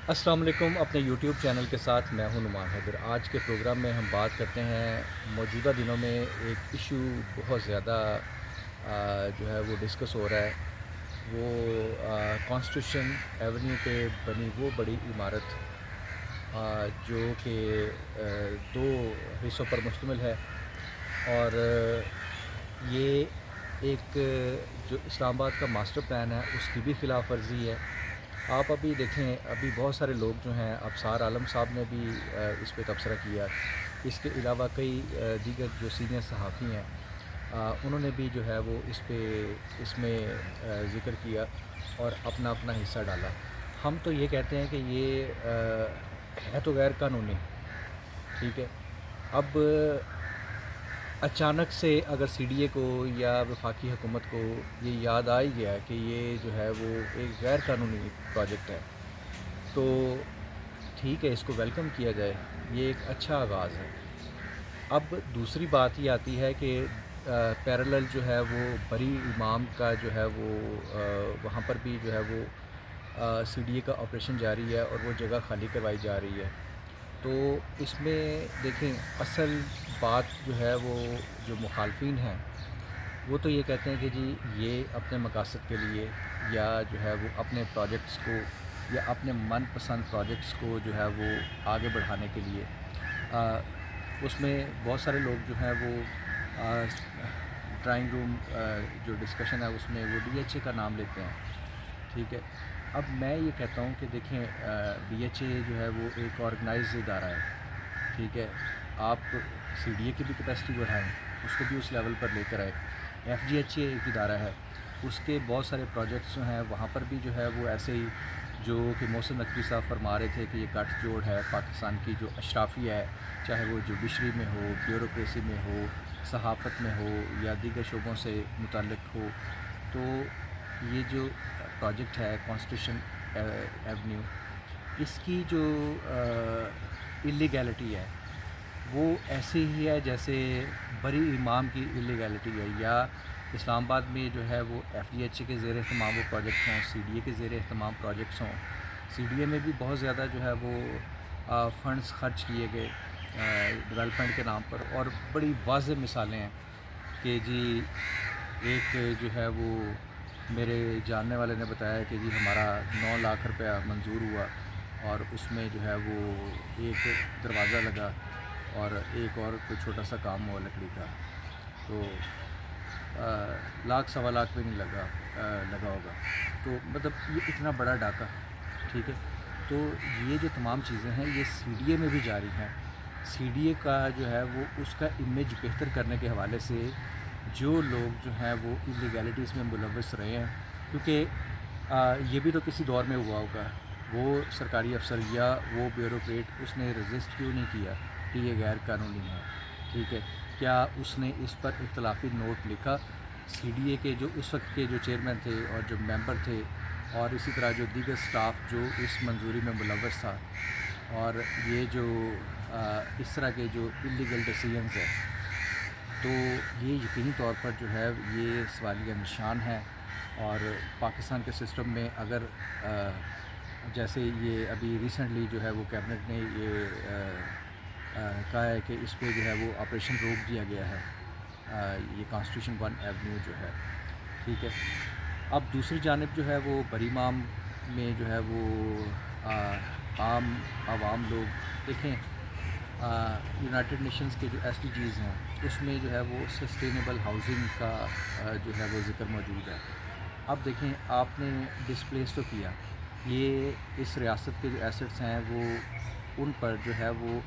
السلام علیکم، اپنے یوٹیوب چینل کے ساتھ میں ہوں نعمان حیدر۔ آج کے پروگرام میں ہم بات کرتے ہیں موجودہ دنوں میں ایک ایشو بہت زیادہ جو ہے وہ ڈسکس ہو رہا ہے، وہ کانسٹیٹیوشن ایونیو پہ بنی وہ بڑی عمارت جو کہ دو حصوں پر مشتمل ہے، اور یہ ایک جو اسلام آباد کا ماسٹر پلان ہے اس کی بھی خلاف ورزی ہے۔ آپ ابھی دیکھیں، ابھی بہت سارے لوگ جو ہیں، ابصار عالم صاحب نے بھی اس پہ تبصرہ کیا، اس کے علاوہ کئی دیگر جو سینئر صحافی ہیں انہوں نے بھی جو ہے وہ اس میں ذکر کیا اور اپنا اپنا حصہ ڈالا۔ ہم تو یہ کہتے ہیں کہ یہ ہے تو غیر قانونی، ٹھیک ہے۔ اب اچانک سے اگر سی ڈی اے کو یا وفاقی حکومت کو یہ یاد آ ہی گیا کہ یہ جو ہے وہ ایک غیر قانونی پروجیکٹ ہے، تو ٹھیک ہے، اس کو ویلکم کیا جائے، یہ ایک اچھا آغاز ہے۔ اب دوسری بات یہ آتی ہے کہ پیرالل جو ہے وہ بری امام کا جو ہے وہ وہاں پر بھی جو ہے وہ سی ڈی اے کا آپریشن جاری ہے اور وہ جگہ خالی کروائی جا رہی ہے۔ تو اس میں دیکھیں، اصل بات جو ہے وہ جو مخالفین ہیں وہ تو یہ کہتے ہیں کہ جی یہ اپنے مقاصد کے لیے یا جو ہے وہ اپنے پروجیکٹس کو یا اپنے من پسند پروجیکٹس کو جو ہے وہ آگے بڑھانے کے لیے اس میں بہت سارے لوگ جو ہیں وہ ڈرائنگ روم جو ڈسکشن ہے اس میں وہ ڈی ایچ اے کا نام لیتے ہیں، ٹھیک ہے۔ اب میں یہ کہتا ہوں کہ دیکھیں، ڈی ایچ اے جو ہے وہ ایک آرگنائز ادارہ ہے، ٹھیک ہے۔ آپ سی ڈی اے کی بھی کیپیسٹی بڑھائیں، اس کو بھی اس لیول پر لے کر آئے۔ ایف جی ایچ اے ایک ادارہ ہے، اس کے بہت سارے پروجیکٹس جو ہیں وہاں پر بھی جو ہے وہ ایسے ہی، جو کہ محسن نقوی صاحب فرما رہے تھے کہ یہ گٹھ جوڑ ہے پاکستان کی جو اشرافیہ ہے، چاہے وہ جوڈیشری میں ہو، بیوروکریسی میں ہو، صحافت میں ہو یا دیگر شعبوں سے متعلق ہو۔ تو یہ جو پروجیکٹ ہے کانسٹیٹیوشن ایونیو، اس کی جو اللیگیلٹی ہے وہ ایسی ہی ہے جیسے بری امام کی اللیگیلٹی ہے، یا اسلام آباد میں جو ہے وہ ایف ڈی ایچ اے کے زیر اہتمام وہ پروجیکٹ ہوں، سی ڈی اے کے زیر اہتمام پروجیکٹس ہوں۔ سی ڈی اے میں بھی بہت زیادہ جو ہے وہ فنڈز خرچ کیے گئے ڈیولپمنٹ کے نام پر، اور بڑی واضح مثالیں ہیں کہ جی ایک جو ہے وہ میرے جاننے والے نے بتایا کہ جی ہمارا 9 لاکھ روپیہ منظور ہوا، اور اس میں جو ہے وہ ایک دروازہ لگا اور ایک اور کوئی چھوٹا سا کام ہوا لکڑی کا، تو لاکھ سوا لاکھ بھی نہیں لگا ہوگا۔ تو مطلب یہ اتنا بڑا ڈاکہ، ٹھیک ہے۔ تو یہ جو تمام چیزیں ہیں یہ سی ڈی اے میں بھی جاری ہیں۔ سی ڈی اے کا جو ہے وہ اس کا امیج بہتر کرنے کے حوالے سے جو لوگ جو ہیں وہ اللیگیلٹیز میں ملوث رہے ہیں، کیونکہ یہ بھی تو کسی دور میں ہوا ہوگا، وہ سرکاری افسر یا وہ بیوروکریٹ اس نے رجسٹ کیوں نہیں کیا کہ یہ غیر قانونی ہے، ٹھیک ہے۔ کیا اس نے اس پر اختلافی نوٹ لکھا؟ سی ڈی اے کے جو اس وقت کے جو چیئرمین تھے اور جو ممبر تھے، اور اسی طرح جو دیگر سٹاف جو اس منظوری میں ملوث تھا، اور یہ جو اس طرح کے جو اللیگل ڈیسیژنز ہیں، تو یہ یقینی طور پر جو ہے یہ سوالیہ نشان ہے۔ اور پاکستان کے سسٹم میں اگر جیسے یہ ابھی ریسنٹلی جو ہے وہ کیبنٹ نے یہ کہا ہے کہ اس پہ جو ہے وہ آپریشن روک دیا گیا ہے، یہ کانسٹیٹیوشن 1 ایونیو جو ہے، ٹھیک ہے۔ اب دوسری جانب جو ہے وہ بری مام میں جو ہے وہ عام عوام لوگ دیکھیں، یونائٹڈ نیشنز کے جو ایس ڈی جیز ہیں اس میں جو ہے وہ سسٹینیبل ہاؤسنگ کا جو ہے وہ ذکر موجود ہے۔ اب دیکھیں، آپ نے ڈسپلیس تو کیا، یہ اس ریاست کے جو ایسٹس ہیں وہ ان پر جو ہے وہ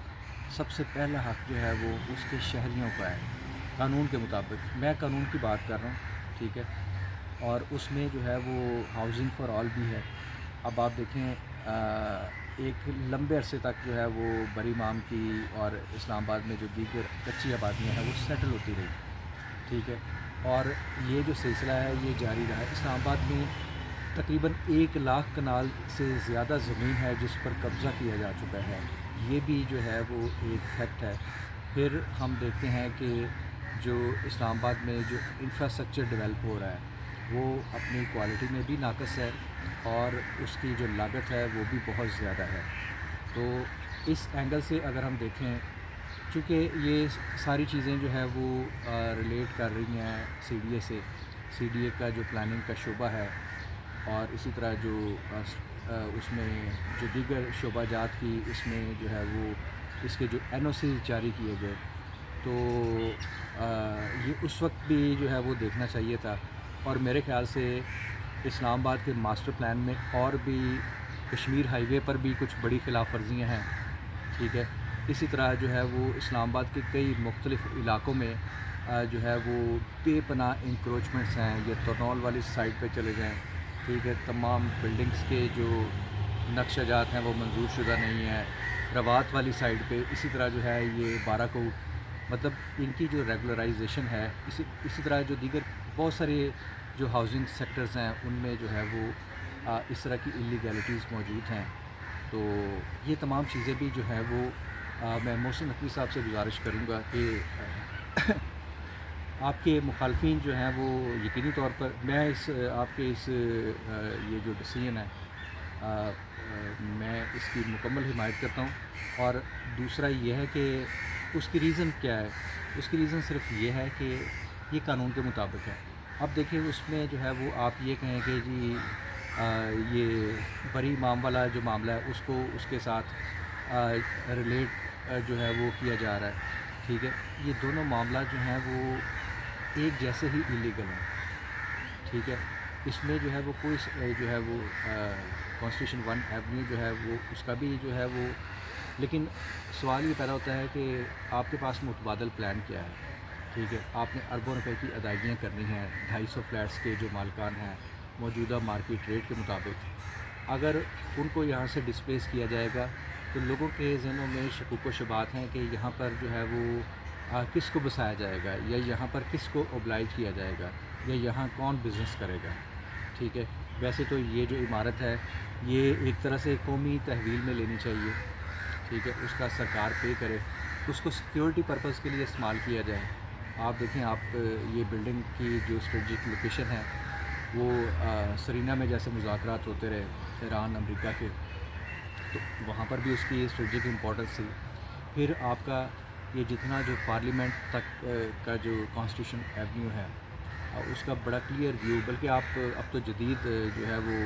سب سے پہلا حق جو ہے وہ اس کے شہریوں کا ہے قانون کے مطابق۔ میں قانون کی بات کر رہا ہوں، ٹھیک ہے، اور اس میں جو ہے وہ ہاؤسنگ فار آل بھی ہے۔ اب آپ دیکھیں، ایک لمبے عرصے تک جو ہے وہ بری مام کی اور اسلام آباد میں جو دیگر کچی آبادیاں ہیں وہ سیٹل ہوتی رہی، ٹھیک ہے، اور یہ جو سلسلہ ہے یہ جاری رہا۔ اسلام آباد میں تقریباً 1 لاکھ کنال سے زیادہ زمین ہے جس پر قبضہ کیا جا چکا ہے، یہ بھی جو ہے وہ ایک فیکٹ ہے۔ پھر ہم دیکھتے ہیں کہ جو اسلام آباد میں جو انفراسٹرکچر ڈیولپ ہو رہا ہے، وہ اپنی کوالٹی میں بھی ناقص ہے اور اس کی جو لاگت ہے وہ بھی بہت زیادہ ہے. تو اس اینگل سے اگر ہم دیکھیں، چونکہ یہ ساری چیزیں جو ہے وہ ریلیٹ کر رہی ہیں سی ڈی اے سے، سی ڈی اے کا جو پلاننگ کا شعبہ ہے، اور اسی طرح جو اس میں جو دیگر شعبہ جات کی اس میں جو ہے وہ اس کے جو این او سی جاری کیے گئے، تو یہ اس وقت بھی جو ہے وہ دیکھنا چاہیے تھا. اور میرے خیال سے اسلام آباد کے ماسٹر پلان میں اور بھی کشمیر ہائی وے پر بھی کچھ بڑی خلاف ورزیاں ہیں. ٹھیک ہے، اسی طرح جو ہے وہ اسلام آباد کے کئی مختلف علاقوں میں جو ہے وہ بے پناہ انکروچمنٹس ہیں. یہ ترنول والی سائڈ پہ چلے جائیں، ٹھیک ہے، تمام بلڈنگز کے جو نقشہ جات ہیں وہ منظور شدہ نہیں ہیں. روات والی سائڈ پہ اسی طرح جو ہے یہ بارہ کوٹ، مطلب ان کی جو ریگولرائزیشن ہے، اسی طرح جو دیگر بہت سارے جو ہاؤسنگ سیکٹرز ہیں ان میں جو ہے وہ اس طرح کی انلیگیلٹیز موجود ہیں. تو یہ تمام چیزیں بھی جو ہے وہ میں محسن نقوی صاحب سے گزارش کروں گا کہ آپ کے مخالفین جو ہیں وہ یقینی طور پر، میں آپ کے یہ جو ڈیسیژن ہے میں اس کی مکمل حمایت کرتا ہوں. اور دوسرا یہ ہے کہ اس کی ریزن کیا ہے؟ اس کی ریزن صرف یہ ہے کہ یہ قانون کے مطابق ہے. اب دیکھیں اس میں جو ہے وہ آپ یہ کہیں کہ جی یہ بری امام والا جو معاملہ ہے اس کو اس کے ساتھ ریلیٹ جو ہے وہ کیا جا رہا ہے. ٹھیک ہے، یہ دونوں معاملات جو ہیں وہ ایک جیسے ہی ایلیگل ہیں. ٹھیک ہے، اس میں جو ہے وہ کوئی جو ہے وہ کانسٹیٹیوشن 1 ایونیو جو ہے وہ اس کا بھی جو ہے وہ، لیکن سوال یہ پیدا ہوتا ہے کہ آپ کے پاس متبادل پلان کیا ہے. ٹھیک ہے، آپ نے اربوں روپے کی ادائیگیاں کرنی ہیں 250 فلیٹس کے جو مالکان ہیں موجودہ مارکیٹ ریٹ کے مطابق. اگر ان کو یہاں سے ڈسپلیس کیا جائے گا تو لوگوں کے ذہنوں میں شکوک و شبہات ہیں کہ یہاں پر جو ہے وہ کس کو بسایا جائے گا، یا یہاں پر کس کو اوبلائج کیا جائے گا، یا یہاں کون بزنس کرے گا. ٹھیک ہے، ویسے تو یہ جو عمارت ہے یہ ایک طرح سے قومی تحویل میں لینی چاہیے. ٹھیک ہے، اس کا سرکار پے کرے، اس کو سیکیورٹی پرپز کے لیے استعمال کیا جائے. آپ دیکھیں، آپ یہ بلڈنگ کی جو اسٹریٹجک لوکیشن ہے وہ سرینا میں جیسے مذاکرات ہوتے رہے ایران امریکہ کے، تو وہاں پر بھی اس کی اسٹریٹجک امپورٹنس تھی. پھر آپ کا یہ جتنا جو پارلیمنٹ تک کا جو کانسٹیٹیوشن ایونیو ہے اس کا بڑا کلیئر ویو، بلکہ آپ اب تو جدید جو ہے وہ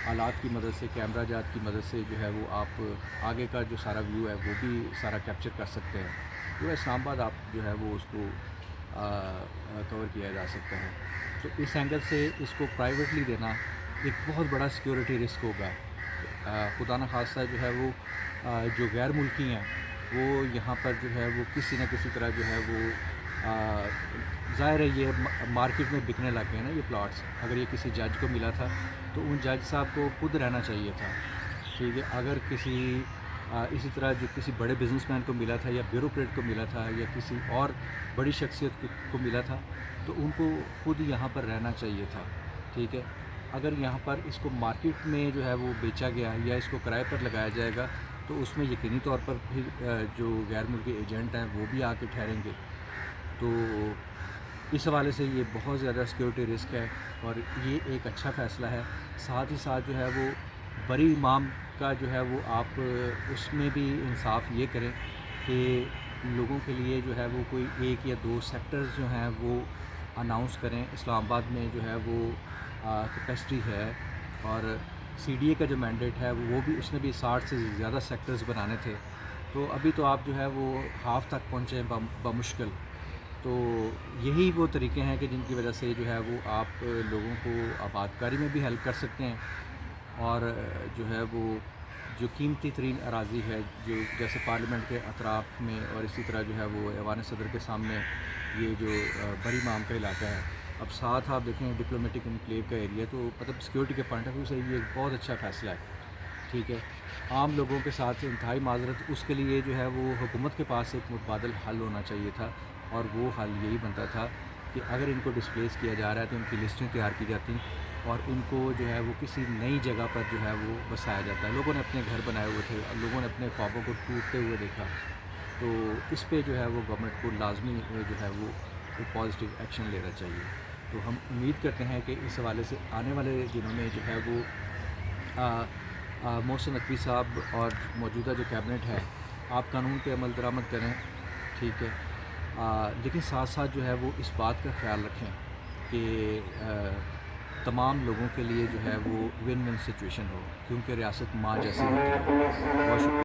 آلات کی مدد سے، کیمرہ جات کی مدد سے جو ہے وہ آپ آگے کا جو سارا ویو ہے وہ بھی سارا کیپچر کر سکتے ہیں. تو اسلام آباد آپ جو ہے وہ اس کو کور کیا جا سکتا ہے. تو اس اینگل سے اس کو پرائیویٹلی دینا ایک بہت بڑا سیکیورٹی رسک ہوگا. خدا نخواستہ جو ہے وہ جو غیر ملکی ہیں وہ یہاں پر جو ہے وہ کسی نہ کسی طرح جو ہے وہ ظاہر ہے یہ مارکیٹ میں بکنے لگ گئے ہیں نا یہ پلاٹس. اگر یہ کسی جج کو ملا تھا تو ان جج صاحب کو خود رہنا چاہیے تھا. ٹھیک ہے، اگر کسی اسی طرح جو کسی بڑے بزنس مین کو ملا تھا یا بیوروکریٹ کو ملا تھا یا کسی اور بڑی شخصیت کو ملا تھا تو ان کو خود یہاں پر رہنا چاہیے تھا. ٹھیک ہے، اگر یہاں پر اس کو مارکیٹ میں جو ہے وہ بیچا گیا یا اس کو کرائے پر لگایا جائے گا تو اس میں یقینی طور پر پھر جو غیر ملکی ایجنٹ ہیں وہ بھی آ کے ٹھہریں گے. تو اس حوالے سے یہ بہت زیادہ سیکیورٹی رسک ہے اور یہ ایک اچھا فیصلہ ہے. ساتھ ہی ساتھ جو ہے وہ بری امام کا جو ہے وہ آپ اس میں بھی انصاف یہ کریں کہ لوگوں کے لیے جو ہے وہ کوئی 1 یا 2 سیکٹرز جو ہیں وہ اناؤنس کریں. اسلام آباد میں جو ہے وہ کیپیسٹی ہے اور سی ڈی اے کا جو مینڈیٹ ہے وہ بھی اس نے بھی 60 سے زیادہ سیکٹرز بنانے تھے. تو ابھی تو آپ جو ہے وہ ہاف تک پہنچے بمشکل. تو یہی وہ طریقے ہیں کہ جن کی وجہ سے جو ہے وہ آپ لوگوں کو آباد کاری میں بھی ہیلپ کر سکتے ہیں اور جو ہے وہ جو قیمتی ترین اراضی ہے جو جیسے پارلیمنٹ کے اطراف میں اور اسی طرح جو ہے وہ ایوان صدر کے سامنے یہ جو بری امام کا علاقہ ہے. اب ساتھ آپ دیکھیں ڈپلومیٹک انکلیو کا ایریا، تو مطلب سیکیورٹی کے پوائنٹ آف ویو سے یہ ایک بہت اچھا فیصلہ ہے. ٹھیک ہے، عام لوگوں کے ساتھ انتہائی معذرت، اس کے لیے جو ہے وہ حکومت کے پاس ایک متبادل حل ہونا چاہیے تھا اور وہ حل یہی بنتا تھا کہ اگر ان کو ڈسپلیس کیا جا رہا ہے تو ان کی لسٹیں تیار کی جاتی اور ان کو جو ہے وہ کسی نئی جگہ پر جو ہے وہ بسایا جاتا ہے. لوگوں نے اپنے گھر بنائے ہوئے تھے اور لوگوں نے اپنے خوابوں کو ٹوٹتے ہوئے دیکھا. تو اس پہ جو ہے وہ گورنمنٹ کو لازمی جو ہے وہ پازیٹیو ایکشن لینا چاہیے. تو ہم امید کرتے ہیں کہ اس حوالے سے آنے والے دنوں میں جو ہے وہ محسن نقوی صاحب اور موجودہ جو کیبنٹ ہے آپ قانون پہ عمل درآمد کریں، ٹھیک ہے، لیکن ساتھ ساتھ جو ہے وہ اس بات کا خیال رکھیں کہ تمام لوگوں کے لیے جو ہے وہ ون ون سچویشن ہو، کیونکہ ریاست ماں جیسی ہوتی ہے۔ بہت شکریہ۔